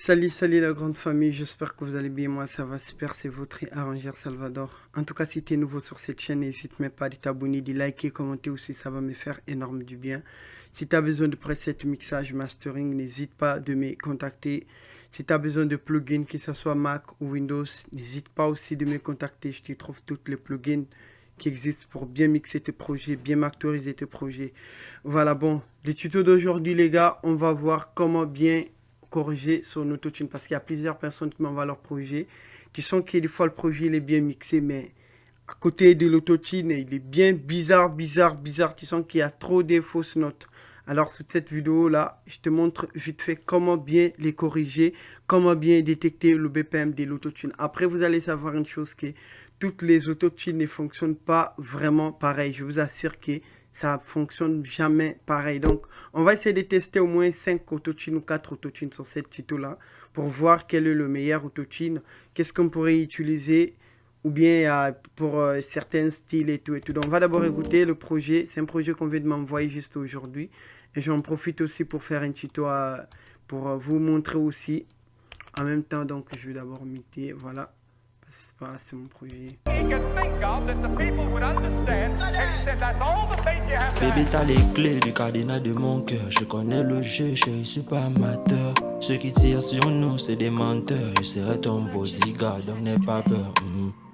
Salut la grande famille, j'espère que vous allez bien, moi ça va super, c'est votre arrangeur Salvador. En tout cas, si tu es nouveau sur cette chaîne, n'hésite même pas à t'abonner, de liker, commenter aussi, ça va me faire énorme du bien. Si tu as besoin de preset, mixage, mastering, n'hésite pas de me contacter. Si tu as besoin de plugins, que ce soit Mac ou Windows, n'hésite pas aussi de me contacter, je te trouve toutes les plugins qui existent pour bien mixer tes projets, bien masteriser tes projets. Voilà, bon, le tuto d'aujourd'hui les gars, on va voir comment bien corriger son autotune parce qu'il y a plusieurs personnes qui m'envoient leur projet. Tu sens que des fois le projet il est bien mixé, mais à côté de l'autotune, il est bien bizarre. Tu sens qu'il y a trop de fausses notes. Alors, sur cette vidéo-là, je te montre vite fait comment bien les corriger, comment bien détecter le BPM de l'autotune. Après, vous allez savoir une chose que toutes les autotunes ne fonctionnent pas vraiment pareil. Je vous assure que ça fonctionne jamais pareil. Donc, on va essayer de tester au moins 5 autotunes ou 4 autotunes sur cette tuto-là pour voir quel est le meilleur autotune, qu'est-ce qu'on pourrait utiliser ou bien pour certains styles et tout. Donc, on va d'abord écouter le projet. C'est un projet qu'on vient de m'envoyer juste aujourd'hui. Et j'en profite aussi pour faire un tuto pour vous montrer aussi en même temps. Donc, je vais d'abord muter. Voilà. C'est mon projet. Baby, t'as les clés du cadenas de mon cœur. Je connais le jeu, je suis pas amateur. Ceux qui tirent sur nous, c'est des menteurs. Je serai ton bodyguard, donc n'aie pas peur.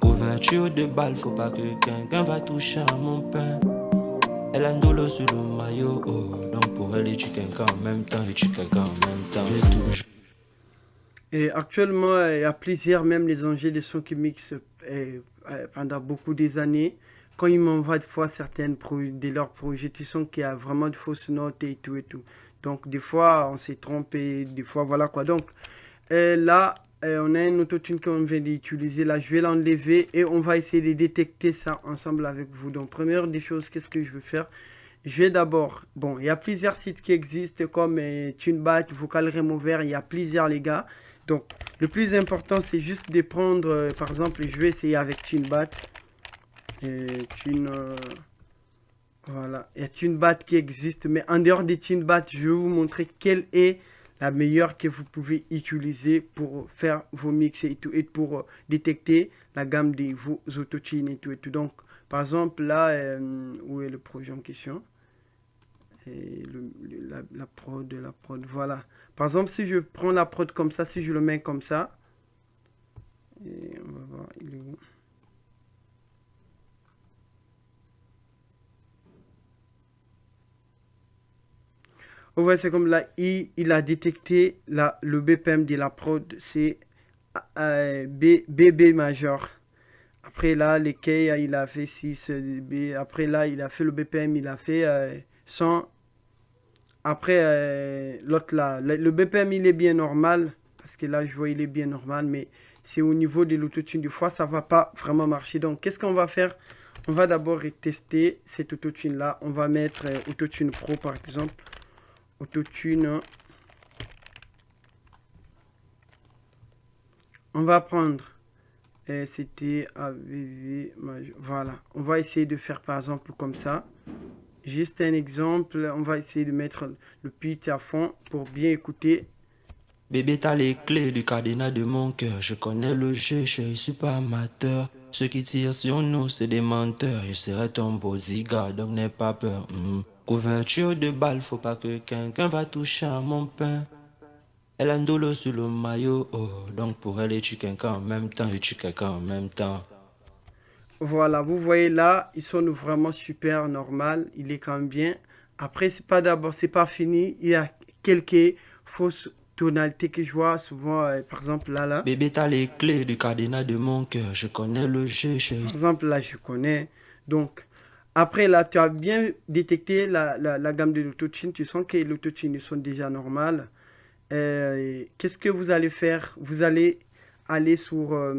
Ouverture de balle, faut pas que quelqu'un va toucher à mon pain. Elle a un dolo sur le maillot, donc pour elle, tu quelqu'un en même temps, et tu quelqu'un en même temps. Je touche. Et actuellement, il y a plusieurs, même les ingénieurs de son qui mixent pendant beaucoup des années. Quand ils m'envoient des fois certaines de leurs projets, tu sens qu'il y a vraiment de fausses notes et tout et tout. Donc des fois, on s'est trompé, des fois, voilà quoi. Donc là, on a un autotune qu'on vient d'utiliser. Là, je vais l'enlever et on va essayer de détecter ça ensemble avec vous. Donc première des choses, qu'est-ce que je vais faire? Je vais d'abord, bon, il y a plusieurs sites qui existent comme TuneBat, Vocal Remover, il y a plusieurs les gars. Donc, le plus important, c'est juste de prendre, par exemple, je vais essayer avec TuneBat. Voilà, il y a TuneBat qui existe, mais en dehors de TuneBat, je vais vous montrer quelle est la meilleure que vous pouvez utiliser pour faire vos mix et tout, et pour détecter la gamme de vos autotunes et tout. Donc, par exemple, là, où est le projet en question? Et la prod, voilà. Par exemple, si je prends la prod comme ça, si je le mets comme ça, et on va voir, il est où? Oh ouais, c'est comme là, il a détecté le BPM de la prod, c'est BB majeur. Après là, les K, il a fait 6 dB. Après là, il a fait le BPM, il a fait 100. Après, l'autre là, le BPM il est bien normal, parce que là je vois il est bien normal, mais c'est au niveau de l'autotune, des fois ça va pas vraiment marcher. Donc qu'est-ce qu'on va faire? On va d'abord tester cet autotune là, on va mettre autotune pro par exemple, autotune, on va prendre, c'était AVV, voilà, on va essayer de faire par exemple comme ça. Juste un exemple, on va essayer de mettre le pitch à fond pour bien écouter. Bébé, t'as les clés du cadenas de mon cœur. Je connais le jeu, je suis pas amateur. Ceux qui tirent sur nous, c'est des menteurs. Je serai ton bodyguard, donc n'aie pas peur. Couverture de balle, faut pas que quelqu'un va toucher à mon pain. Elle a un dolo sur le maillot, donc pour elle, et tu quelqu'un en même temps, et tu quelqu'un en même temps. Voilà, vous voyez là, ils sont vraiment super normal, il est quand même bien. Après, c'est pas fini, il y a quelques fausses tonalités que je vois souvent, par exemple là. Bébé, t'as les clés du cadenas de mon cœur. Je connais le jeu, Par exemple là, je connais. Donc, après là, tu as bien détecté la gamme de l'autotune, tu sens que les autotunes sont déjà normales. Qu'est-ce que vous allez faire? Vous allez aller sur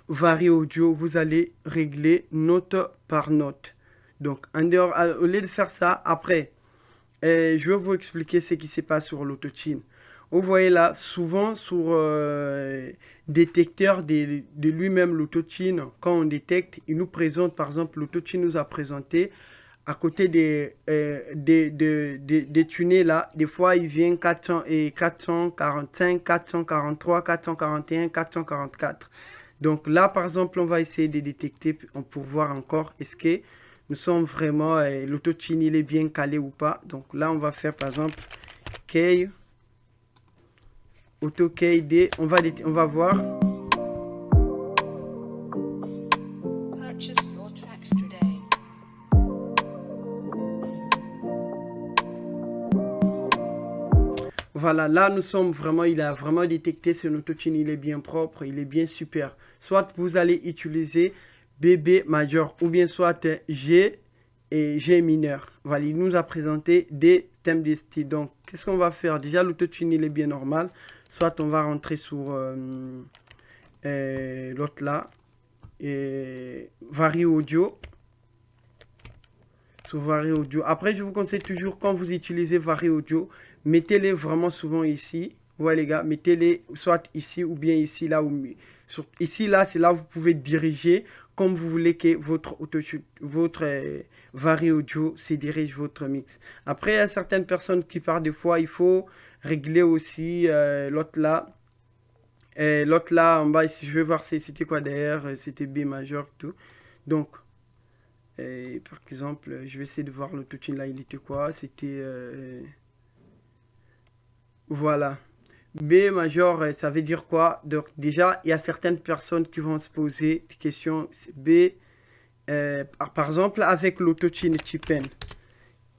Vari Audio, vous allez régler note par note. Donc, en dehors, au lieu de faire ça, après, je vais vous expliquer ce qui se passe sur l'autotune. Vous voyez là, souvent sur détecteur de lui-même l'autotune, quand on détecte, il nous présente, par exemple, l'autotune nous a présenté à côté des tunnels là, des fois il vient 400 et 445, 443, 441, 444. Donc là, par exemple, on va essayer de détecter pour voir encore est-ce que nous sommes vraiment, l'autotune il est bien calé ou pas. Donc là, on va faire par exemple key, auto key D, on va voir. Purchase your tracks today. Voilà, là nous sommes vraiment, il a vraiment détecté ce autotune, il est bien propre, il est bien super. Soit vous allez utiliser BB majeur ou bien soit G et G mineur. Voilà, il nous a présenté des thèmes de style. Donc, qu'est-ce qu'on va faire? Déjà, l'autotune, il est bien normal. Soit on va rentrer sur l'autre là, et Vari Audio. Sur Vari Audio. Après, je vous conseille toujours, quand vous utilisez Vari Audio, mettez-les vraiment souvent ici. Ouais les gars, mettez-les soit ici ou bien ici, là. Ici, là, c'est là où vous pouvez diriger comme vous voulez que votre Vari Audio se dirige votre mix. Après, il y a certaines personnes qui parlent des fois, il faut régler aussi l'autre là. L'autre là, en bas, ici, je vais voir c'était quoi derrière, c'était B majeur, tout. Donc, par exemple, je vais essayer de voir l'autotune là, il était quoi? C'était... voilà. B majeur, ça veut dire quoi? Donc déjà, il y a certaines personnes qui vont se poser des questions. B, par exemple, avec l'autotune Tipen,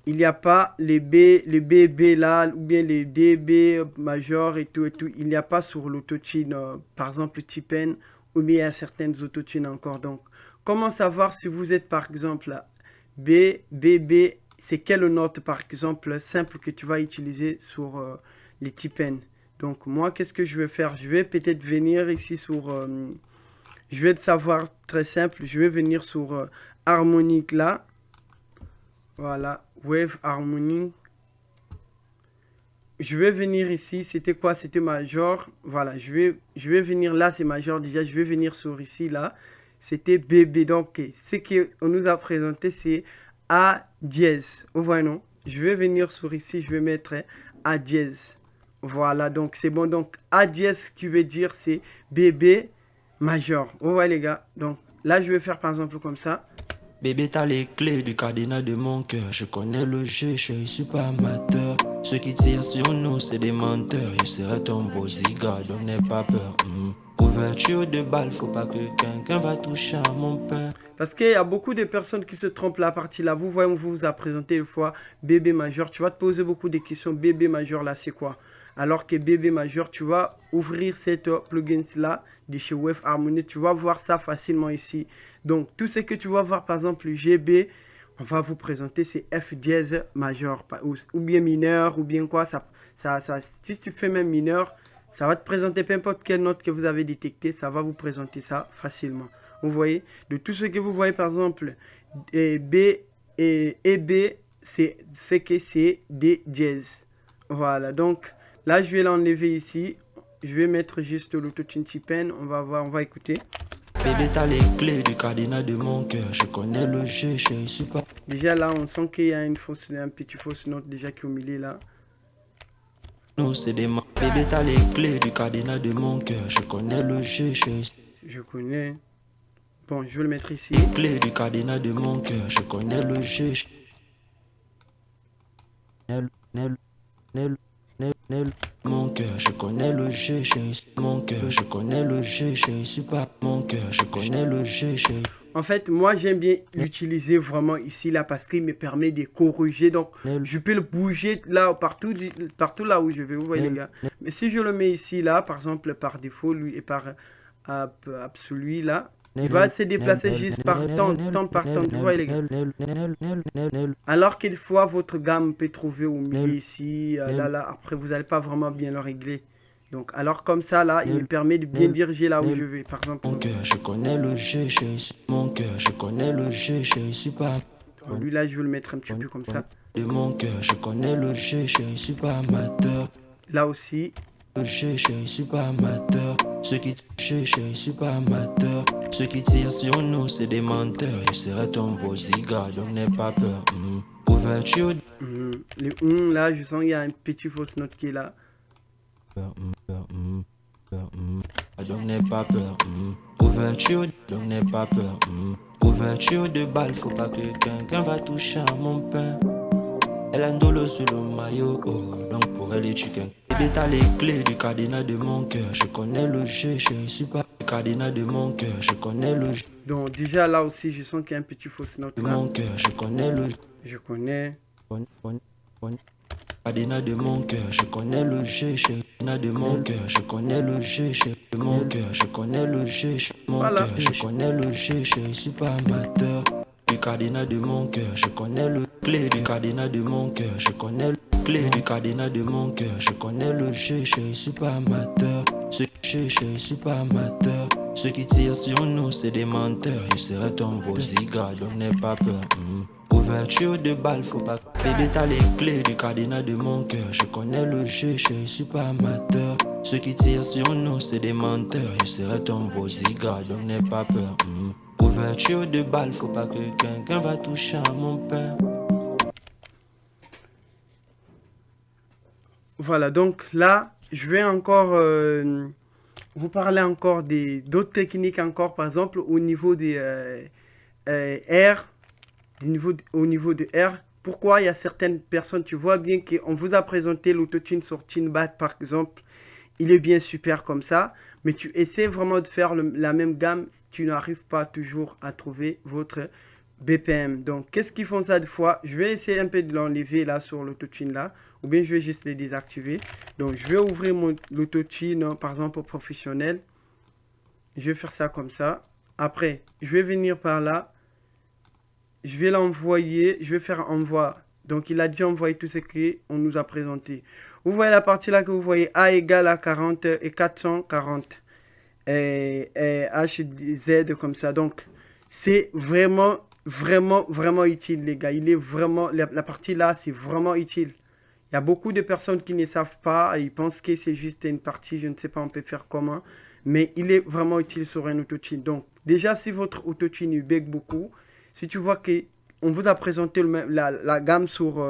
il n'y a pas les BB là, ou bien les DB majeur et tout. Il n'y a pas sur l'autotune, par exemple, Tipen, ou bien il y a certaines autotunes encore. Donc, comment savoir si vous êtes, par exemple, B, BB, c'est quelle note, par exemple, simple que tu vas utiliser sur les Tipen? Donc moi, qu'est-ce que je vais faire? Je vais peut-être venir ici sur... je vais savoir très simple. Je vais venir sur harmonique là. Voilà. Wave harmonique. Je vais venir ici. C'était quoi? C'était major. Voilà. Je vais venir là. C'est major déjà. Je vais venir sur ici là. C'était BB. Donc ce qu'on nous a présenté c'est A dièse. Vous voyez non? Je vais venir sur ici. Je vais mettre A dièse. Voilà, donc c'est bon. Donc A dièse qui veut dire c'est BB majeur. Vous voyez les gars. Donc là je vais faire par exemple comme ça. Bébé, t'as les clés du cadenas de mon cœur. Je connais le jeu, je suis pas amateur. Ceux qui tirent sur nous, c'est des menteurs. Je serai ton bodyguard, donc n'aie pas peur. Ouverture de balle, faut pas que quelqu'un va toucher à mon pain. Parce qu'il y a beaucoup de personnes qui se trompent la partie là. Vous voyez, on vous a présenté une fois bébé majeur. Tu vas te poser beaucoup de questions. Bébé majeur là, c'est quoi? Alors que bébé majeur, tu vas ouvrir cette plugin là de chez Wave Harmony. Tu vas voir ça facilement ici. Donc, tout ce que tu vas voir, par exemple, GB, on va vous présenter, c'est F dièse majeur. Ou bien mineur, ou bien quoi. Si tu fais même mineur, ça va te présenter peu importe quelle note que vous avez détectée. Ça va vous présenter ça facilement. Vous voyez, de tout ce que vous voyez, par exemple, B et B, c'est fait que c'est D dièse. Voilà, donc... là, je vais l'enlever ici. Je vais mettre juste l'autotune Tipen. On va voir, on va écouter. Bébé, t'as les clés du cadenas de mon cœur. Je connais le jeu, je suis pas... Déjà là, on sent qu'il y a un petit fausse note déjà qui est au milieu là. Non, c'est des mains. Bébé, t'as les clés du cadenas de mon cœur. Je connais le jeu, je connais. Bon, je vais le mettre ici. Les clés du cadenas de mon cœur. Je connais le jeu. Mon cœur, je connais le jeu, mon cœur, je connais le jeu, je suis pas mon cœur, je connais le jeu, En fait, moi j'aime bien l'utiliser vraiment ici là parce qu'il me permet de corriger. Donc je peux le bouger là partout là où je vais, vous voyez les gars. Mais si je le mets ici là, par exemple par défaut, lui et par celui là, il va se déplacer juste par temps, vous voyez les gars. Alors qu'il faut votre gamme peut trouver au milieu ici, là, après vous n'allez pas vraiment bien le régler. Donc alors comme ça là, il me permet de bien diriger là où je vais, par exemple. Mon cœur, je connais le jeu, mon cœur, je connais le jeu, je suis pas... Donc, lui là, je vais le mettre un petit peu comme ça. De mon cœur, je connais le jeu, je suis pas amateur. Là aussi, Je suis pas amateur. Ceux qui tirent, je suis pas amateur. Ceux qui tirent sur nous, c'est des menteurs. Je serai ton bodyguard, donc n'aie pas peur. Ouverture. Les là, je sens qu'il y a un petit fausse note qui est là. Donc n'aie pas peur. Ouverture, donc n'aie pas peur. Ouverture de balle, faut pas que quelqu'un va toucher à mon pain. Elle a un dolo sur le maillot, donc pour elle est chicken. Bébé, t'as les clés du cadenas de mon cœur. Je connais le jeu, je suis pas le cadenas de mon cœur. Je connais le jeu. Donc déjà là aussi, je sens qu'il y a un petit fausse note De là. mon cœur, je connais le jeu. Je connais. Cadenas de mon cœur, je connais le jeu, cadenas de mon cœur, je connais le jeu, de mon cœur, je connais le jeu, mon cœur, je connais le jeu, je suis pas amateur. Du cadenas de mon cœur, je connais le clé du cadenas de mon cœur, je connais le clé du cadenas de mon cœur, je connais le jeu, je suis pas amateur. Je suis pas amateur. Ceux qui tirent sur nous, c'est des menteurs. Je serai ton bodyguard, donc n'aie pas peur. Ouverture de balle, faut pas. Bébé, t'as les clés du cadenas de mon cœur. Je connais le jeu, je suis pas amateur. Ceux qui tirent sur nous, c'est des menteurs. Je serai ton bodyguard, donc n'aie pas peur. Ouverture de balle, faut pas que quelqu'un va toucher à mon pain. Voilà, donc là, je vais encore vous parler encore d'autres techniques encore, par exemple au niveau des R, au niveau de R. Pourquoi il y a certaines personnes, tu vois bien qu'on vous a présenté l'autotune sur Tinbat par exemple, il est bien super comme ça, mais tu essaies vraiment de faire la même gamme, tu n'arrives pas toujours à trouver votre BPM. Donc, qu'est-ce qu'ils font ça des fois? Je vais essayer un peu de l'enlever là sur l'autotune là, ou bien je vais juste les désactiver. Donc, je vais ouvrir l'autotune, par exemple, au professionnel. Je vais faire ça comme ça. Après, je vais venir par là. Je vais l'envoyer. Je vais faire envoi. Donc, il a dit envoyer tout ce qu'on nous a présenté. Vous voyez la partie là que vous voyez A égale à 40 et 440. Et HZ comme ça. Donc, c'est vraiment utile, les gars. Il est vraiment, la partie là, c'est vraiment utile. Il y a beaucoup de personnes qui ne savent pas. Ils pensent que c'est juste une partie, je ne sais pas, on peut faire comment. Mais il est vraiment utile sur un autotune. Donc, déjà, si votre autotune il bug beaucoup, si tu vois qu'on vous a présenté la gamme sur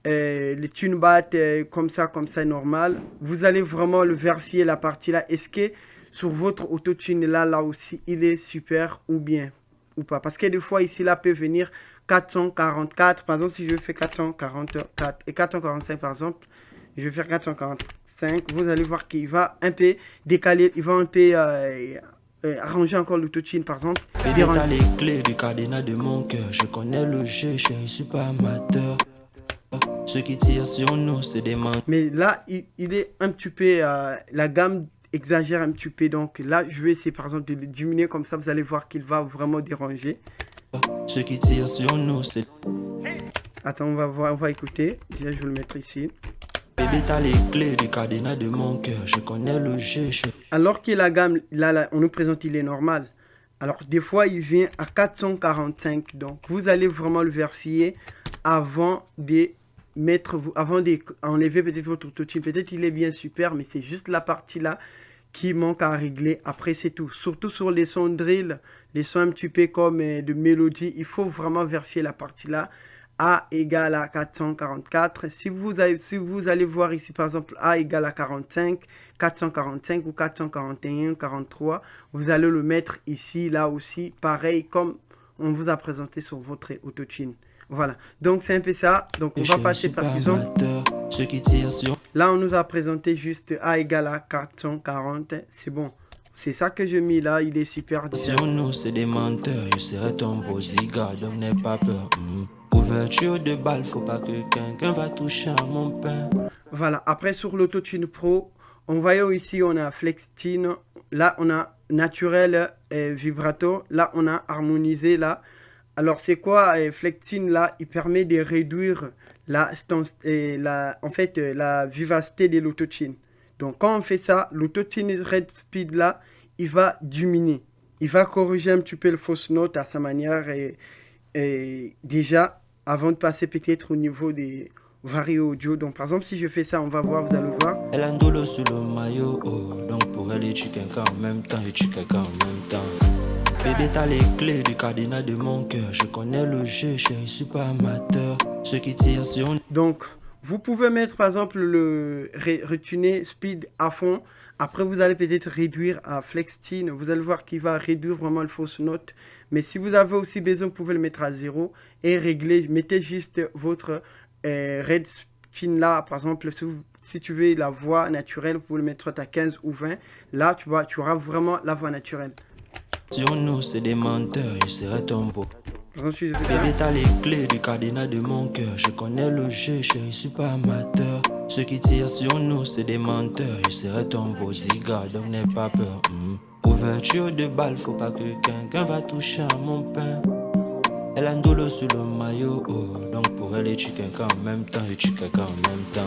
les TuneBat comme ça, normal, vous allez vraiment le vérifier la partie là. Est-ce que sur votre autotune là aussi, il est super ou bien ou pas? Parce que des fois, ici, là, peut venir 444. Par exemple, si je fais 444 et 445, par exemple, je vais faire 445. Vous allez voir qu'il va un peu décaler, il va un peu arranger encore l'autotune, par exemple. Bébé, t'as les clés du cadenas de mon cœur. Je connais le jeu, je suis pas amateur. Ceux qui tirent sur nous, c'est des menteurs. Mais là, il est un petit peu, la gamme exagère un petit peu. Donc là, je vais essayer, par exemple, de le diminuer comme ça. Vous allez voir qu'il va vraiment déranger. Ceux qui tirent sur nous, c'est... Attends, on va écouter. Déjà, je vais le mettre ici. Bébé, t'as les clés du cadenas de mon cœur. Je connais le jeu. Alors que la gamme, là, on nous présente, il est normal. Alors, des fois, il vient à 445. Donc, vous allez vraiment le vérifier avant d'enlever peut-être votre autotune. Peut-être il est bien super, mais c'est juste la partie là qui manque à régler. Après, c'est tout. Surtout sur les sons drill, les sons un petit peu comme de mélodie, il faut vraiment vérifier la partie là. A égale à 444. Si vous allez voir ici, par exemple, A égale à 45, 445 ou 441, 43, vous allez le mettre ici, là aussi, pareil comme on vous a présenté sur votre autotune. Voilà, donc c'est un peu ça. Donc on va passer par exemple. Là, on nous a présenté juste A égale à 440. C'est bon. C'est ça que je mis là, il est super. Sur nous, c'est des menteurs. Je serai ton bodyguard, donc n'aie pas peur. Ouverture de balle, faut pas que quelqu'un va toucher à mon pain. Voilà, après sur l'autotune pro, on voit ici, on a Flextine. Là, on a naturel vibrato. Là, on a harmonisé là. Alors, c'est quoi Flextine là? Il permet de réduire la vivacité de l'autotune. Donc, quand on fait ça, l'autotune Red Speed là, il va diminuer. Il va corriger un petit peu le fausse note à sa manière et déjà, avant de passer peut-être au niveau Vario Audio. Donc par exemple, si je fais ça, on va voir, vous allez voir. Elle a un dolo sur le maillot, oh. Donc pour elle, tu quelqu'un en même temps et tu quelqu'un en même temps. Bébé, t'as les clés du cadenas de mon cœur. Je connais le jeu, chérie, je suis pas amateur. Ceux qui tirent sur... Donc, vous pouvez mettre par exemple le retuner speed à fond. Après, vous allez peut-être réduire à flex tune. Vous allez voir qu'il va réduire vraiment le fausse note. Mais si vous avez aussi besoin, vous pouvez le mettre à 0 et régler. Mettez juste votre red tune là. Par exemple, si tu veux la voix naturelle, vous pouvez le mettre soit à 15 ou 20. Là, tu auras vraiment la voix naturelle. Sur nous, c'est des menteurs, je serai ton beau. Bébé, t'as les clés du cadenas de mon cœur. Je connais le jeu, chérie, je suis pas amateur. Ceux qui tirent sur nous, c'est des menteurs. Je serai ton beau ziga, donc n'aie pas peur. Ouverture de balle, faut pas que quelqu'un va toucher à mon pain. Elle a un dolo sur le maillot, oh. Donc pour elle, tu quelqu'un en même temps et tu quelqu'un en même temps.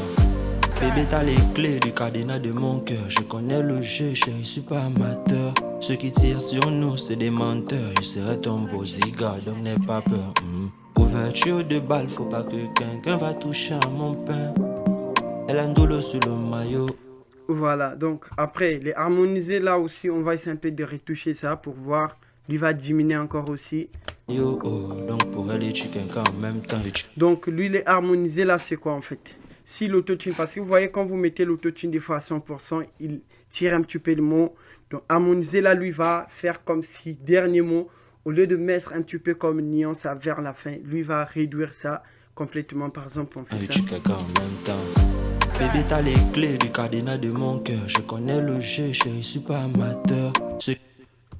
Bébé, t'as les clés du cadenas de mon cœur. Je connais le jeu, chérie, je suis pas amateur. Ceux qui tirent sur nous, c'est des menteurs. Je serai ton beau ziga, donc n'aie pas peur. Ouverture de balle, faut pas que quelqu'un va toucher à mon pain. Elle a un dolo sur le maillot. Voilà, donc après, les harmoniser là aussi, on va essayer un peu de retoucher ça pour voir. Lui va diminuer encore aussi. Yo, oh, donc pour elle, tu quelqu'un en même temps. Donc lui, les harmoniser là, c'est quoi en fait? Si l'autotune, parce que vous voyez quand vous mettez l'autotune des fois à 100%, il tire un petit peu le mot. Donc harmoniser là, lui va faire comme si dernier mot, au lieu de mettre un petit peu comme nuance vers la fin, lui va réduire ça complètement. Par exemple, on fait ça. Quelqu'un en même temps. Bébé, t'as les clés du cadenas de mon cœur. Je connais le jeu, chérie, je suis pas amateur.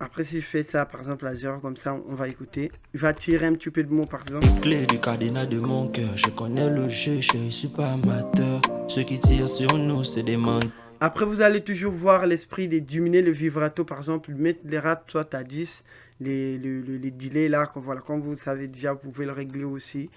Après, si je fais ça, par exemple, à 0, comme ça, on va écouter. Il va tirer un petit peu de mots, par exemple. Clé du cadenas de mon cœur. Je connais le jeu, chérie, je suis pas amateur. Ceux qui tirent sur nous, c'est des menteurs. Après, vous allez toujours voir l'esprit de diminuer le vibrato, par exemple, mettre les rats soit à 10, les delays là, voilà, comme vous savez déjà, vous pouvez le régler aussi.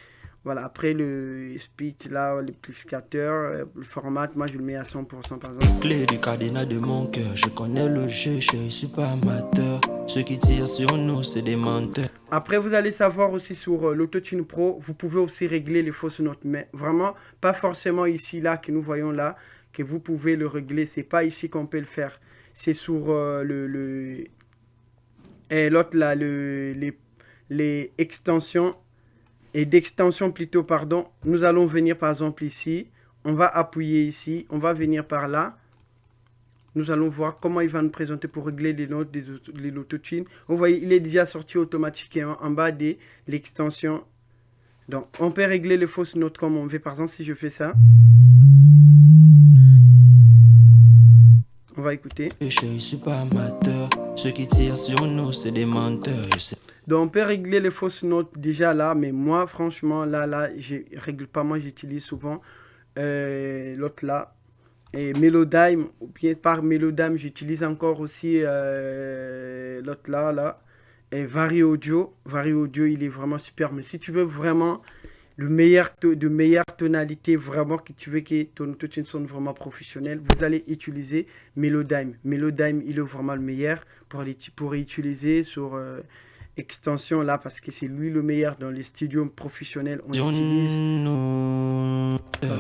Voilà, après le speed là, l'amplificateur, le format, moi je le mets à 100% par exemple. Clé du cadenas de mon cœur, je connais le jeu, chérie, je suis pas amateur. Ceux qui tirent sur nous, c'est des menteurs. Après, vous allez savoir aussi sur l'Autotune Pro, vous pouvez aussi régler les fausses notes, mais vraiment pas forcément ici là que nous voyons là que vous pouvez le régler. C'est pas ici qu'on peut le faire. C'est sur l'autre là, les extensions. Et d'extension plutôt, pardon, nous allons venir par exemple ici, on va appuyer ici, on va venir par là, nous allons voir comment il va nous présenter pour régler les notes de l'autotune. Vous voyez, il est déjà sorti automatiquement en bas de l'extension. Donc, on peut régler les fausses notes comme on veut. Par exemple, si je fais ça, on va écouter. Je suis pas amateur, ceux qui tirent sur nous, c'est des menteurs. Donc on peut régler les fausses notes déjà là, mais moi franchement là je règle pas, moi j'utilise souvent l'autre là et Melodyne, ou bien par Melodyne j'utilise encore aussi l'autre là et Vario Audio. Vario Audio il est vraiment super, mais si tu veux vraiment de meilleure tonalité, vraiment que tu veux que ton autotune sonne vraiment professionnel, vous allez utiliser Melodyne. Melodyne il est vraiment le meilleur pour utiliser sur extension là parce que c'est lui le meilleur dans les studios professionnels. On utilise.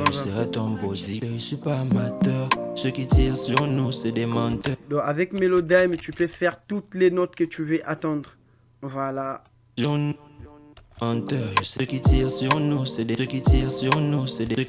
Je serai ton beau ziga, je suis pas amateur. Ceux qui tirent sur nous, c'est des menteurs. Donc avec Melodyne, tu peux faire toutes les notes que tu veux attendre. Voilà. Ceux qui tirent sur nous, c'est des. Ceux qui tirent sur nous, c'est des.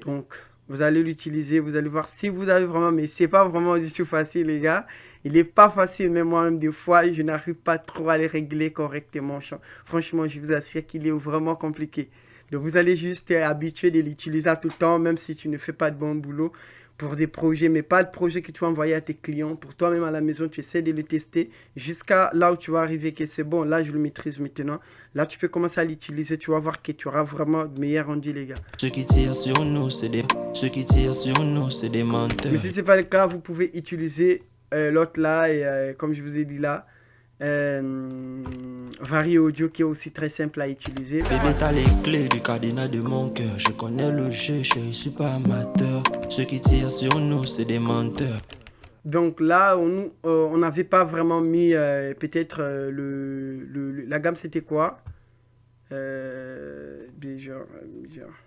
Donc vous allez l'utiliser, vous allez voir si vous avez vraiment, mais c'est pas vraiment du tout facile les gars. Il est pas facile, même moi-même des fois, je n'arrive pas trop à les régler correctement. Franchement, je vous assure qu'il est vraiment compliqué. Donc vous allez juste être habitué de l'utiliser tout le temps, même si tu ne fais pas de bon boulot pour des projets, mais pas de projet que tu vas envoyer à tes clients. Pour toi-même à la maison, tu essaies de le tester jusqu'à là où tu vas arriver, que c'est bon, là je le maîtrise maintenant. Là tu peux commencer à l'utiliser, tu vas voir que tu auras vraiment de meilleurs rendus les gars. Ceux qui tirent sur nous, c'est des. Ceux qui tirent sur nous, c'est des menteurs. Mais si ce n'est pas le cas, vous pouvez utiliser l'autre là, et comme je vous ai dit là, Vario Audio qui est aussi très simple à utiliser. Bébé, t'as les clés du cadenas de mon cœur. Je connais le jeu, chérie, je suis pas amateur. Ceux qui tirent sur nous, c'est des menteurs. Donc là, on n'avait pas vraiment mis peut-être la gamme, c'était quoi?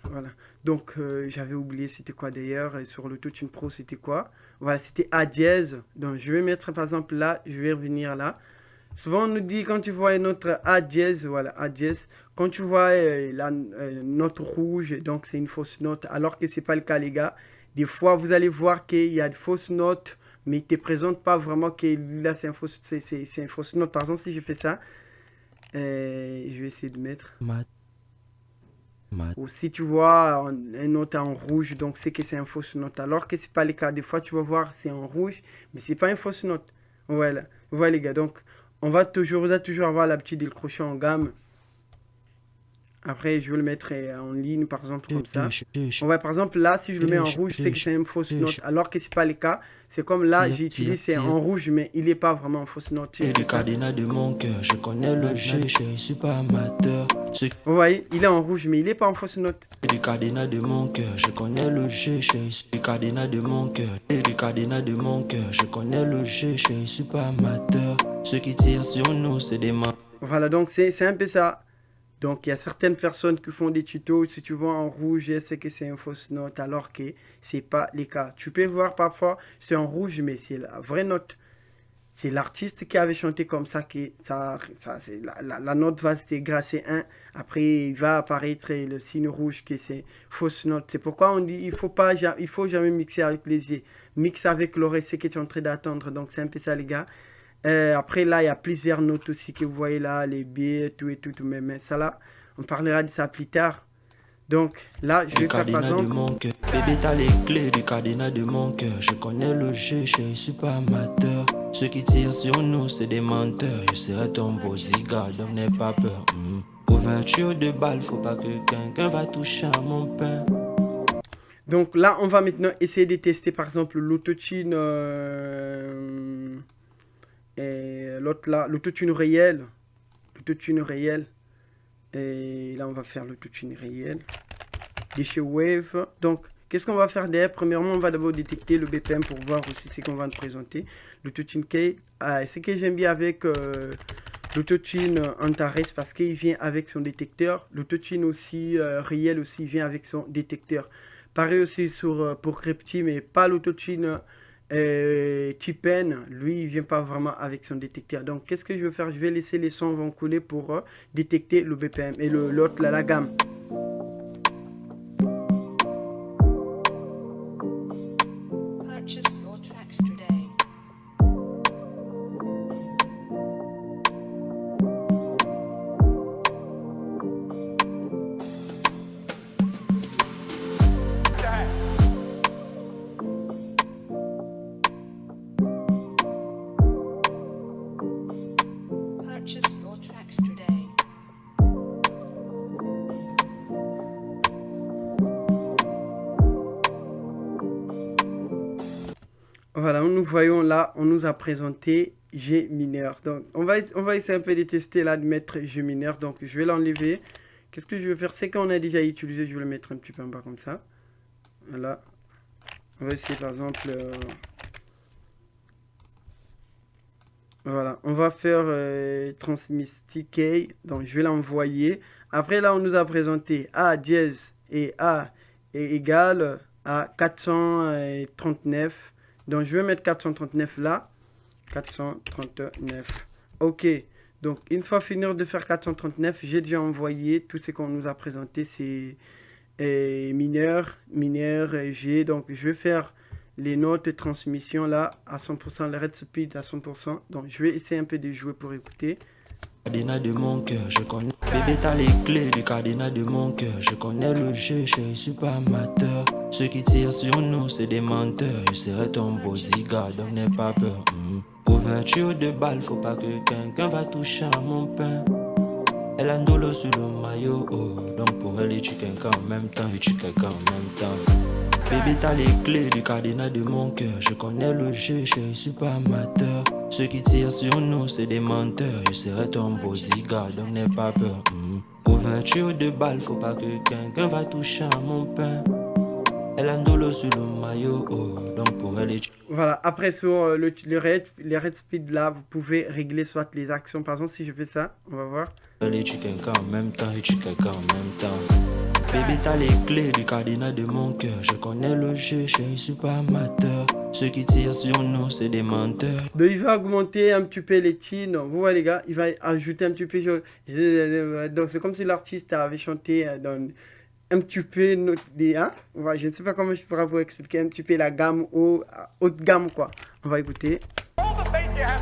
Voilà. Donc, j'avais oublié c'était quoi d'ailleurs. Sur l'autotune pro, c'était quoi? Voilà, c'était A dièse. Donc, je vais mettre par exemple là, je vais revenir là. Souvent, on nous dit quand tu vois une autre A dièse, voilà, A dièse, quand tu vois la note rouge, donc c'est une fausse note, alors que c'est pas le cas, les gars. Des fois, vous allez voir qu'il y a de fausses notes, mais il ne te présente pas vraiment que là, c'est une fausse note. Par exemple, si je fais ça, je vais essayer de mettre. mat, mat, Ou si tu vois une note en rouge, donc c'est que c'est une fausse note. Alors que c'est pas le cas. Des fois, tu vas voir c'est en rouge, mais c'est pas une fausse note. Voilà. Voilà les gars. Donc, on va toujours avoir l'habitude de le crocher en gamme. Après, je vais le mettre en ligne, par exemple, comme ça. Ouais, par exemple, là, si je le mets en rouge, c'est que c'est une fausse note. Alors que c'est pas le cas. C'est comme là, j'ai utilisé, c'est en rouge, mais il n'est pas vraiment en fausse note. et du cadenas de mon cœur, je connais le jeu, je suis pas amateur. Vous voyez, il est en rouge, mais il n'est pas en fausse note. Et du cadenas de mon cœur, je connais le jeu, je suis du cadenas de mon cœur. Et du cadenas de mon cœur, je connais le jeu, je suis pas amateur. Ceux qui tirent sur nous, c'est des mains. Voilà, donc c'est un peu ça. Donc, il y a certaines personnes qui font des tutos. Si tu vois en rouge, c'est que c'est une fausse note, alors que c'est pas le cas. Tu peux voir parfois, c'est en rouge, mais c'est la vraie note. C'est l'artiste qui avait chanté comme ça que c'est la note va se dégracer 1. Après, il va apparaître le signe rouge que c'est fausse note. C'est pourquoi on dit il faut jamais mixer avec les yeux. Mixe avec l'oreille, c'est que tu es en train d'attendre. Donc, c'est un peu ça, les gars. Après, là, il y a plusieurs notes aussi que vous voyez là, les B, tout et tout, mais ça là, on parlera de ça plus tard. Donc, là, je vais faire par exemple... de mon cœur. Bébé, t'as les clés du cadenas de mon cœur. Je connais le jeu, je suis pas amateur. Ceux qui tirent sur nous, c'est des menteurs. Je serai ton bodyguard, donc n'aie pas peur. Ouverture de balle, faut pas que quelqu'un va toucher à mon pain. Donc là, on va maintenant essayer de tester par exemple l'autotune... et l'autre là, l'autotune réel. L'autotune réel. Et là, on va faire l'autotune réel. De chez Wave. Donc, qu'est-ce qu'on va faire derrière? Premièrement, on va d'abord détecter le BPM pour voir aussi ce qu'on va te présenter. L'autotune K. Ce que j'aime bien avec l'autotune Antares, parce qu'il vient avec son détecteur. L'autotune aussi réel aussi vient avec son détecteur. Pareil aussi pour Repti, mais pas l'autotune Tipen, lui, il vient pas vraiment avec son détecteur. Donc, qu'est-ce que je vais faire? Je vais laisser les sons vont couler pour détecter le BPM et l'autre, la gamme. Purchase your tracks today. Purchase your tracks today. Voilà, nous voyons là, on nous a présenté G mineur. Donc, on va essayer un peu de tester là, de mettre G mineur. Donc, je vais l'enlever. Qu'est-ce que je vais faire? C'est qu'on a déjà utilisé, je vais le mettre un petit peu en bas comme ça. Voilà. On va essayer par exemple... Voilà, on va faire Transmystic. Donc, je vais l'envoyer. Après, là, on nous a présenté A dièse et A est égal à 439. Donc, je vais mettre 439 là. 439. Ok. Donc, une fois fini de faire 439, j'ai déjà envoyé tout ce qu'on nous a présenté. C'est mineur, G. Donc, je vais faire les notes de transmission là à 100%, le red speed à 100%. Donc, je vais essayer un peu de jouer pour écouter. Cadenas de mon cœur, je connais. Bébé, t'as les clés du cadenas de mon cœur. Je connais le jeu, je suis pas amateur. Ceux qui tirent sur nous, c'est des menteurs. Je serai ton bodyguard, donc n'aie pas peur. Ouverture de balle, faut pas que quelqu'un va toucher à mon pain. Elle a un dolo sur le maillot, donc pour elle, il tue quelqu'un en même temps, il tue quelqu'un en même temps. Bébé, t'as les clés du cadenas de mon cœur. Je connais le jeu, je suis pas amateur. Ceux qui tirent sur nous, c'est des menteurs. Je serai ton bodyguard, donc n'aie pas peur. Ouverture de balle, faut pas que quelqu'un va toucher à mon pain. Elle a un dolo sur le maillot, oh, donc pour elle, Voilà, après sur les red speed là, vous pouvez régler soit les actions. Par exemple, si je fais ça, on va voir. elle est quelqu'un en même temps et tu quelqu'un en même temps. Baby, t'as les clés du cadenas de mon cœur. Je connais le jeu, je suis pas amateur. Ceux qui tirent sur nous, c'est des menteurs. Donc, il va augmenter un petit peu les tirs. Vous voyez les gars, il va ajouter un petit peu. Donc c'est comme si l'artiste avait chanté dans un petit peu des, hein? Ouais, je ne sais pas comment je pourrais vous expliquer un petit peu la gamme haute gamme quoi. On va écouter.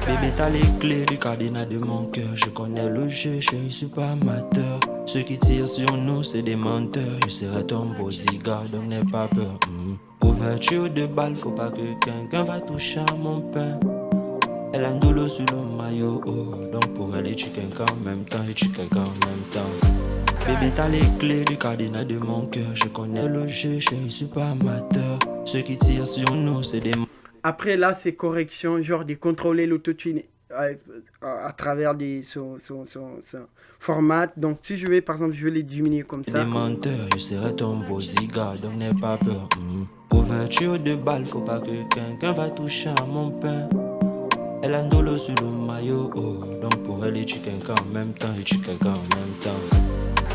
Bébé, t'as les clés du cadenas de mon cœur. Je connais le jeu, je suis pas amateur. Ceux qui tirent sur nous, c'est des menteurs. Je serai ton bodyguard, donc n'aie pas peur. Ouverture de balle, faut pas que quelqu'un va toucher à mon pain. Elle a un dolo sur le maillot, oh, donc pour elle, tu quelqu'un en même temps et tu quelqu'un en même temps. Bébé, t'as les clés du cadenas de mon cœur. Je connais le jeu, je suis pas amateur. Ceux qui tirent sur nous, c'est des... Après là, c'est correction, genre de contrôler l'autotune à travers son format. Donc si je vais, par exemple, je vais les diminuer comme ça. Des menteurs, je serai ton bodyguard, donc n'aie pas peur. Ouverture de balle, faut pas que quelqu'un va toucher à mon pain. Elle a un dolo sur le maillot, oh, donc pour elle, tu quelqu'un en même temps et tu quelqu'un en même temps.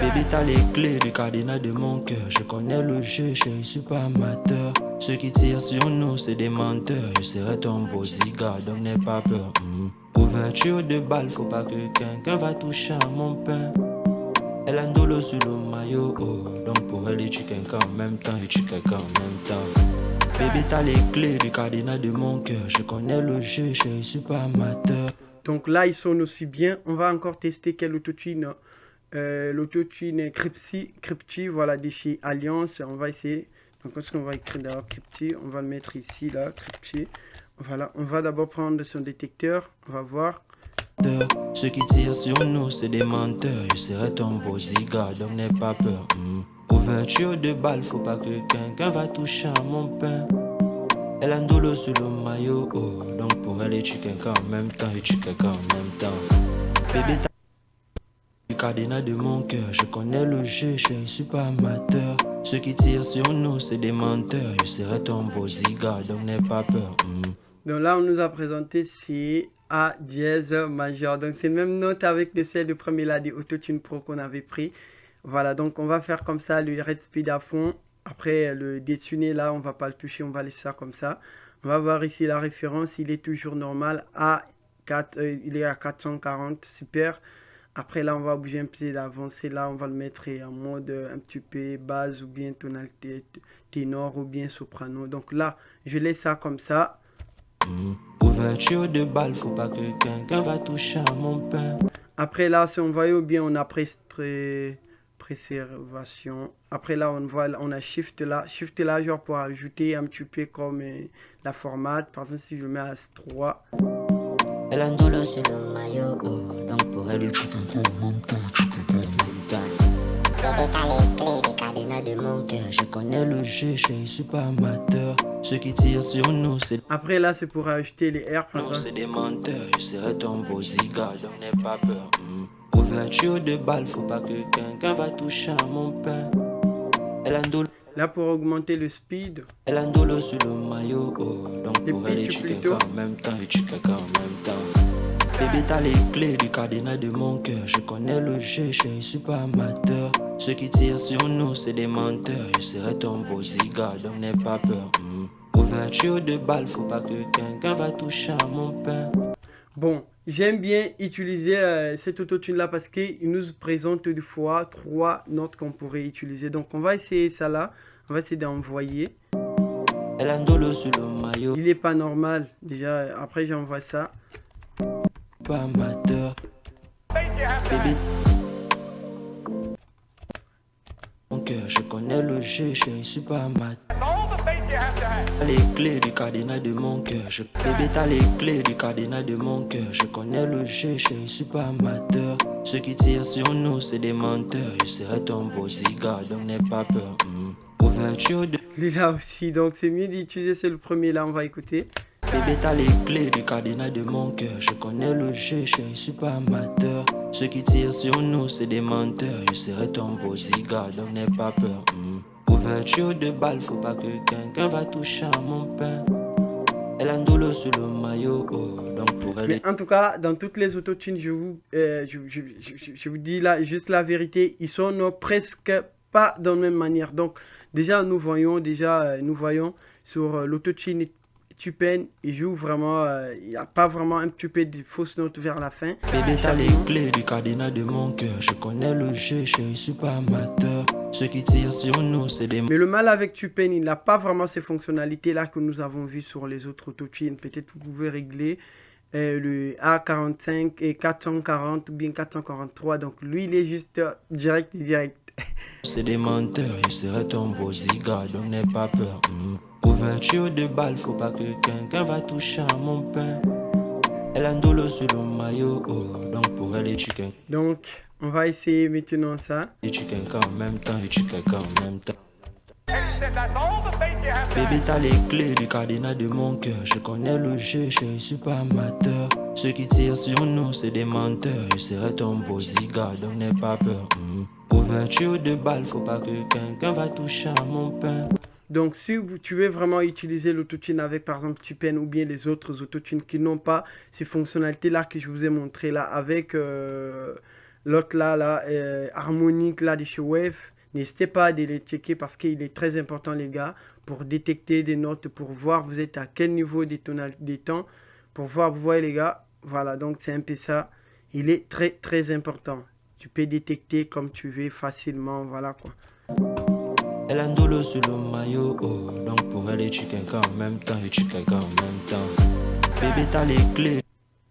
Baby, t'as les clés du cadenas de mon cœur. Je connais le jeu, je suis pas amateur. Ceux qui tirent sur nous, c'est des menteurs. Je serai ton bodyguard, donc n'aie pas peur. Ouverture de balle, faut pas que quelqu'un va toucher à mon pain. Elle a un dolo sur le maillot, oh, donc pour elle, tu quelqu'un en même temps et tu quelqu'un en même temps. Baby, t'as les clés du cadenas de mon cœur. Je connais le jeu, je suis pas amateur. Donc là, ils sonne aussi bien. On va encore tester quel autotune. L'autotune Crypti, voilà, de chez Alliance. On va essayer. Donc, qu'est-ce qu'on va écrire d'abord Crypti? On va le mettre ici, là, Crypti. Voilà, on va d'abord prendre son détecteur. On va voir. Ceux qui tirent sur nous, c'est des menteurs. Je serai ton bodyguard, donc n'aie pas peur. Ouverture de balle, faut pas que quelqu'un va toucher à mon pain. Elle a un dolo sur le maillot, oh, donc pour elle, tu quelqu'un en même temps et tu quelqu'un en même temps. Bébé, t'as du cadenas de mon cœur. Je connais le jeu, je suis pas amateur. Ceux qui tirent sur nous, c'est des menteurs. Je serai ton bodyguard, donc n'aie pas peur. Donc là, on nous a présenté c'est A dièse majeur. Donc c'est la même note avec celle de premier là des Autotune Pro qu'on avait pris. Voilà, donc on va faire comme ça le red speed à fond. Après le détuner là, on va pas le toucher, on va laisser ça comme ça. On va voir ici la référence, il est toujours normal. Il est à 440, super. Après là, on va bouger un peu d'avancer. Là, on va le mettre en mode un petit peu basse ou bien tonalité ténor ou bien soprano. Donc là, je laisse ça comme ça. Ouverture de balle, faut pas que quelqu'un va toucher à mon pain. Après là, si on voit ou bien on a préservation. Après là, on voit, on a shift là, genre pour ajouter un petit peu comme la format. Par exemple, si je mets à 3. Elle a un dolo sur le maillot, oh, donc pour elle, tu quelqu'un en même temps, tu quelqu'un en même temps. Bébé, t'as les clés des cadenas de mon cœur. Je connais le jeu, je suis pas amateur. Ceux qui tirent sur nous, c'est... Après là, c'est pour ajouter les R. Non, c'est des menteurs. Je serai ton bodyguard, donc n'aie pas peur. Ouverture de balle, faut pas que quelqu'un va toucher à mon pain. Elle a un dolo. Là, pour augmenter le speed. Elle a un dolo sur le maillot, oh, donc Les pour elle, pitchs tu plutôt. quelqu'un en même temps et tu quelqu'un en même temps. Bébé, t'as les clés du cadenas de mon cœur. Je connais le jeu, je suis pas amateur. Ceux qui tirent sur nous, c'est des menteurs. Je serai ton bodyguard, donc n'aie pas peur. Ouverture de balle, faut pas que quelqu'un va toucher à mon pain. Bon, j'aime bien utiliser cet autotune là parce qu'il nous présente deux fois 3 notes qu'on pourrait utiliser. Donc on va essayer ça là. On va essayer d'envoyer. Elle a un dolo sur le maillot. Il est pas normal. Déjà, après j'envoie ça. Pas amateur. Bébé. Mon cœur, je connais le jeu, je suis pas amateur. Les clés du cadenas de mon cœur. Bébé, t'as les clés du cadenas de mon cœur. Je connais le jeu, je suis pas amateur. Ceux qui tirent sur nous, c'est des menteurs. Je serai ton bodyguard, donc n'aie pas peur. Ouverture de... Là aussi, donc c'est mieux d'utiliser c'est le premier là, on va écouter. Bébé, t'as les clés du cadenas de mon cœur. Je connais le jeu, je suis pas amateur. Ceux qui tirent sur nous, c'est des menteurs. Je serai ton bodyguard, donc n'aie pas peur. Ouverture de balle, faut pas que quelqu'un va toucher à mon pain. Elle a un douleur sur le maillot, oh, donc pour elle. Mais en tout cas, dans toutes les autotunes, je vous dis là, juste la vérité, ils sont presque pas dans la même manière. Donc déjà, nous voyons sur l'autotune Tupen, il joue vraiment, il n'y a pas vraiment un petit peu de fausses notes vers la fin. Bébé, t'as les clés du cadenas de mon cœur. Je connais le jeu, je suis pas amateur. Ceux qui tirent sur nous, c'est des... Mais le mal avec Tupen, il n'a pas vraiment ces fonctionnalités-là que nous avons vues sur les autres autotunes. Peut-être vous pouvez régler le A45 et 440 ou bien 443. Donc lui, il est juste direct. C'est des menteurs, je serai ton bodyguard, donc n'aie pas peur. Ouverture de balle, faut pas que quelqu'un va toucher à mon pain. Elle a un douleur sur le maillot, oh, donc pour elle et chicken. Donc, on va essayer maintenant ça. Et chicken en même temps, et chicken en même temps. Bébé, t'as les clés du cadenas de mon cœur. Je connais le jeu, je suis pas amateur. Ceux qui tirent sur nous, c'est des menteurs. Je serai ton bodyguard, donc n'aie pas peur. Ouverture de balle, faut pas que quelqu'un va toucher à mon pain. Donc, si tu veux vraiment utiliser l'autotune avec, par exemple, Tupen ou bien les autres autotunes qui n'ont pas ces fonctionnalités-là que je vous ai montré là, avec l'autre là, harmonique là de chez Wave, n'hésitez pas à les checker parce qu'il est très important, les gars, pour détecter des notes, pour voir vous êtes à quel niveau des tons, pour voir, vous voyez les gars, voilà, donc c'est un peu ça. Il est très, très important. Tu peux détecter comme tu veux facilement, voilà quoi. Elle a un douleur sur le maillot, oh, donc pour elle et chicken en même temps, et chicken en même temps. Bébé, t'as les clés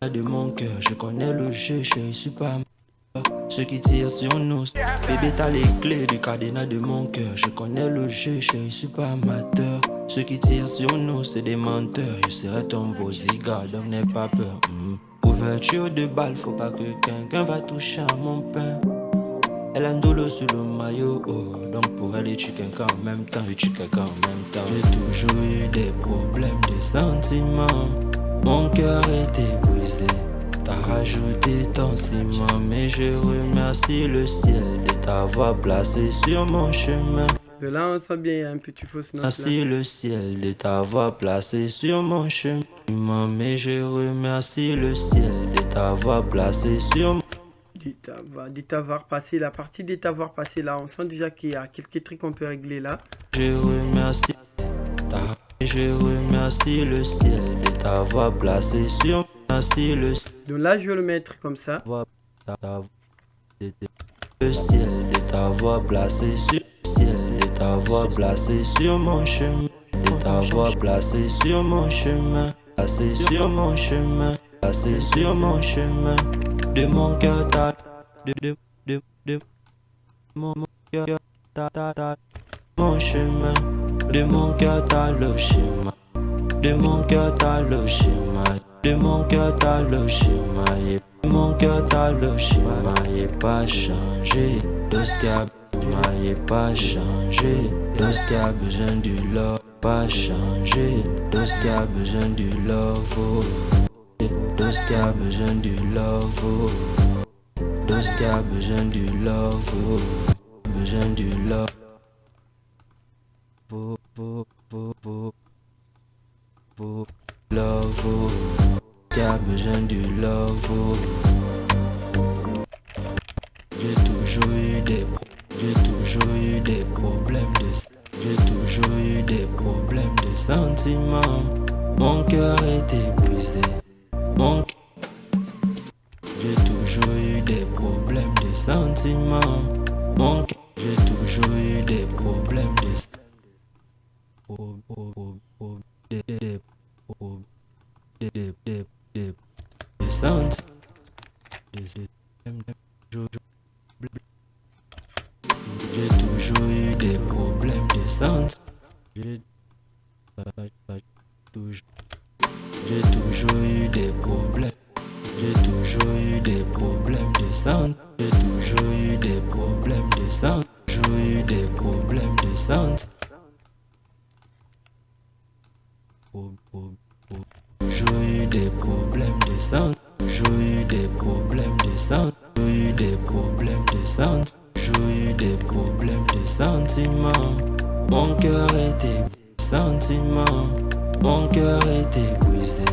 de mon cœur, je connais le jeu, je suis pas amateur. Ceux qui tirent sur nous, bébé, t'as les clés du cadenas de mon cœur, je connais le jeu, je suis pas amateur. Ceux qui tirent sur nous, c'est des menteurs, je serai ton bodyguard, donc n'aie pas peur. Ouverture de balle, faut pas que quelqu'un va toucher à mon pain. Elle a un douleur sur le maillot, oh, donc pour elle et chicken en même temps, et chicken en même temps. J'ai toujours eu des problèmes de sentiments, mon cœur était brisé. T'as rajouté ton ciment, mais je remercie le ciel de t'avoir placé sur mon chemin. De là, on sent bien, il y a un petit fausse note là. Merci le ciel de t'avoir placé sur mon chemin, mais je remercie le ciel de t'avoir placé sur mon... D'avoir passé la partie d'avoir passé là, on sent déjà qu'il y a quelques trucs qu'on peut régler là. Je remercie le ciel de t'avoir placé sur Donc là, je vais le mettre comme ça. Le ciel de t'avoir placé sur mon chemin, de t'avoir placé sur mon chemin, placé sur mon chemin, placé sur mon chemin. De mon cœur, de mon cœur, mon chemin. De mon cœur, t'as le schéma. De mon cœur, t'as le schéma. De mon cœur, t'as le schéma. De mon cœur, t'as le schéma. Il est pas changé. Lorsqu'il il est pas changé. Lorsqu'il a besoin du love, pas changé. Lorsqu'il a besoin du love, oh. Lorsqu'il a besoin du love, oh. Lorsqu'il a besoin du love, oh. Besoin du love, oh, oh, oh, oh, oh. Love, oh. Qui a besoin du love, oh. J'ai toujours eu des problèmes de sentiments. Mon cœur était brisé. J'ai toujours eu des problèmes de sentiments. J'ai toujours eu des problèmes de sentiments. J'ai toujours eu des problèmes de sentiments. J'ai toujours eu des problèmes. J'ai toujours eu des problèmes de santé. J'ai toujours eu des problèmes de santé. J'ai toujours eu des problèmes de santé. Toujours eu des problèmes de santé. Toujours eu des problèmes de santé. Toujours eu des problèmes de santé. Toujours eu des problèmes de sentiments. Mon cœur était sentiment, mon cœur était brisé.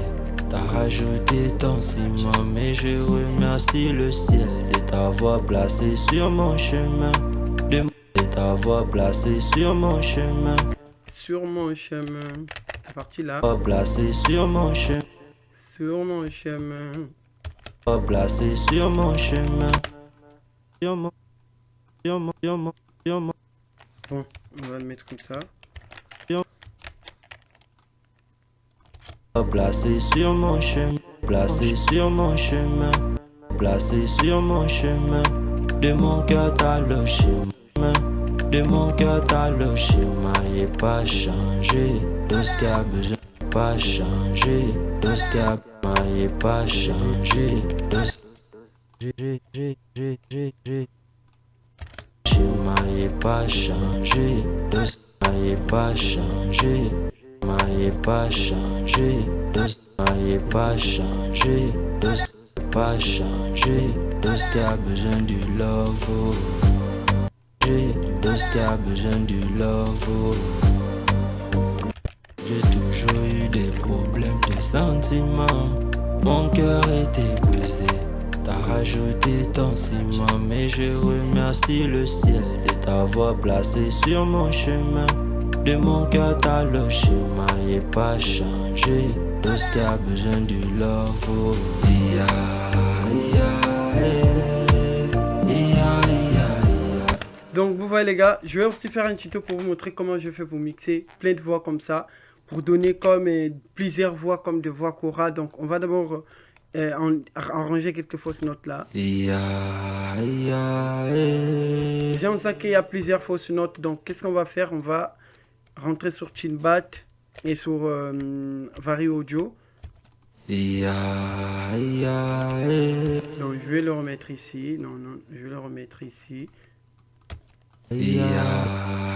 T'as rajouté ton ciment, mais je remercie le ciel de t'avoir placé sur mon chemin, de t'avoir placé sur mon chemin, Sur mon chemin. C'est parti là. placé sur mon chemin, Sur mon chemin. placé sur mon chemin, sur mon, sur mon, sur mon, sur mon, Bon, on va le mettre comme ça. placé sur mon chemin, placé sur mon chemin, placé sur mon chemin. De mon cœur t'as le chemin, de mon cœur t'as le schéma. Et pas changé, de ce qui a besoin, pas changé, de ce qui a besoin, et pas changé, de ce schéma. Et pas changé, de ce qui pas changé. M'aille pas changé, m'aille pas changé, pas changé, de ce qui a besoin du love, de ce qui a besoin du love. J'ai toujours eu des problèmes de sentiments, mon cœur était brisé. T'as rajouté ton ciment, mais je remercie le ciel de t'avoir placé sur mon chemin. De mon cœur t'as le schéma, et pas changé, de ce qui a besoin du love. Ia, ia, ia. Donc vous voyez les gars, je vais aussi faire un tuto pour vous montrer comment je fais pour mixer plein de voix comme ça, pour donner comme plusieurs voix comme des voix chorales. Donc on va d'abord arranger quelques fausses notes là. Ia, ia, J'aime ça qu'il y a plusieurs fausses notes, donc qu'est-ce qu'on va faire? On va rentrer sur Chinbat et sur Vari Audio. ia, ia, Donc je vais le remettre ici. Non, je vais le remettre ici. ia,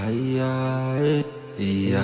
ia, ia,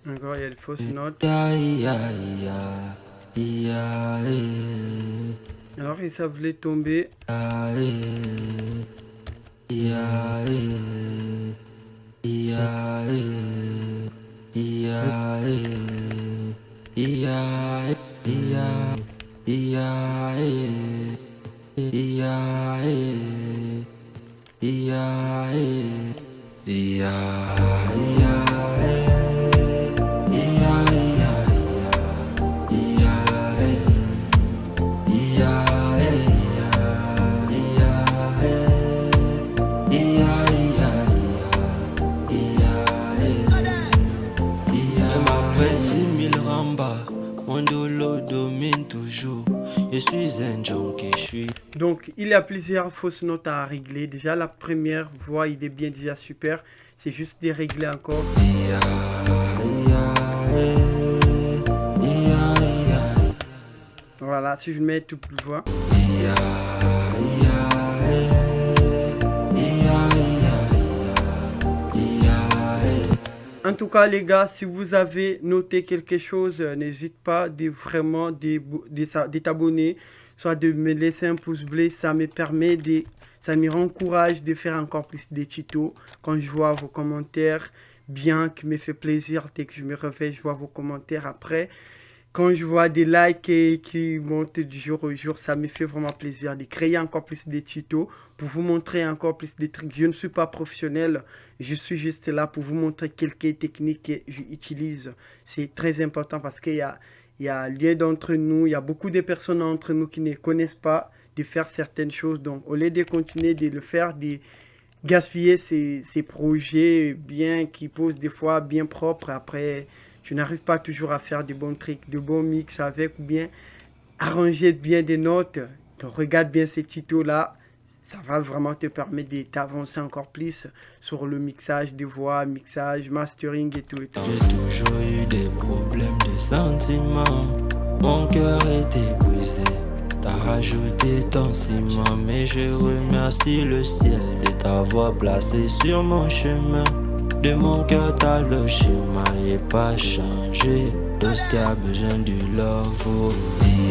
Encore, il y a des fausses notes. Alors, et ça voulait tomber. Je suis un junkie, je suis. Donc, il y a plusieurs fausses notes à régler. Déjà, la première voix, il est bien déjà super. C'est juste de régler encore. Voilà, si je mets toute voix. En tout cas, les gars, si vous avez noté quelque chose, n'hésite pas de vraiment de t'abonner, soit de me laisser un pouce bleu. Ça me permet de, ça me encourage de faire encore plus de tutos. Quand je vois vos commentaires, bien, qui me fait plaisir. Dès que je me réveille, je vois vos commentaires après. Quand je vois des likes qui montent du jour au jour, ça me fait vraiment plaisir de créer encore plus de tutos pour vous montrer encore plus de trucs. Je ne suis pas professionnel, je suis juste là pour vous montrer quelques techniques que j'utilise. C'est très important parce qu'il y Il y a lien d'entre nous, il y a beaucoup de personnes entre nous qui ne connaissent pas de faire certaines choses. Donc, au lieu de continuer de le faire, de gaspiller ces projets bien qui posent des fois bien propres, après, tu n'arrives pas toujours à faire de bons trucs, de bons mix avec ou bien arranger bien des notes. Donc, regarde bien ces tutos-là. Ça va vraiment te permettre de t'avancer encore plus sur le mixage de voix, mixage, mastering et tout. J'ai toujours eu des problèmes de sentiments. Mon cœur était brisé. T'as rajouté ton ciment, mais je remercie le ciel de t'avoir placé sur mon chemin. De mon cœur t'as le schéma et pas changé. Lorsqu'il y a besoin du love, oh,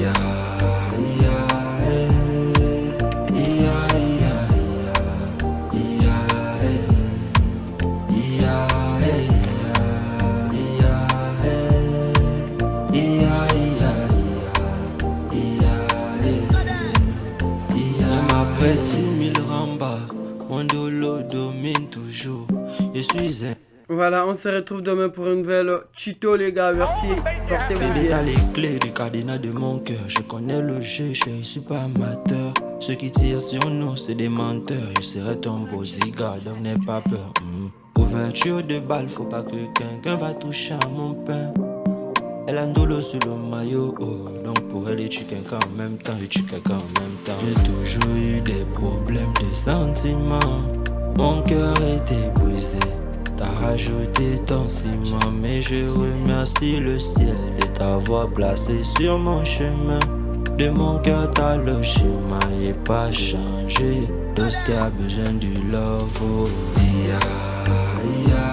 yeah, yeah, yeah. Mon dolo domine toujours. Je suis un. Voilà, on se retrouve demain pour une nouvelle tuto les gars, merci, portez-vous Bébé, bien. t'as les clés du cadenas de mon cœur. Je connais le jeu, je suis pas amateur. Ceux qui tirent sur nous, c'est des menteurs. Je serai ton bodyguard, donc n'aie pas peur. Ouverture de balle, faut pas que quelqu'un va toucher à mon pain. Elle a un dolo sur le maillot, oh. Donc pour elle, tu quelqu'un en même temps, et tu quelqu'un en même temps. J'ai toujours eu des problèmes de sentiments. Mon cœur était brisé. T'as rajouté ton ciment, mais je remercie le ciel de t'avoir placé sur mon chemin. De mon cœur t'as le schéma et pas changé. Lorsqu'il y a besoin du love, oh, yeah, yeah.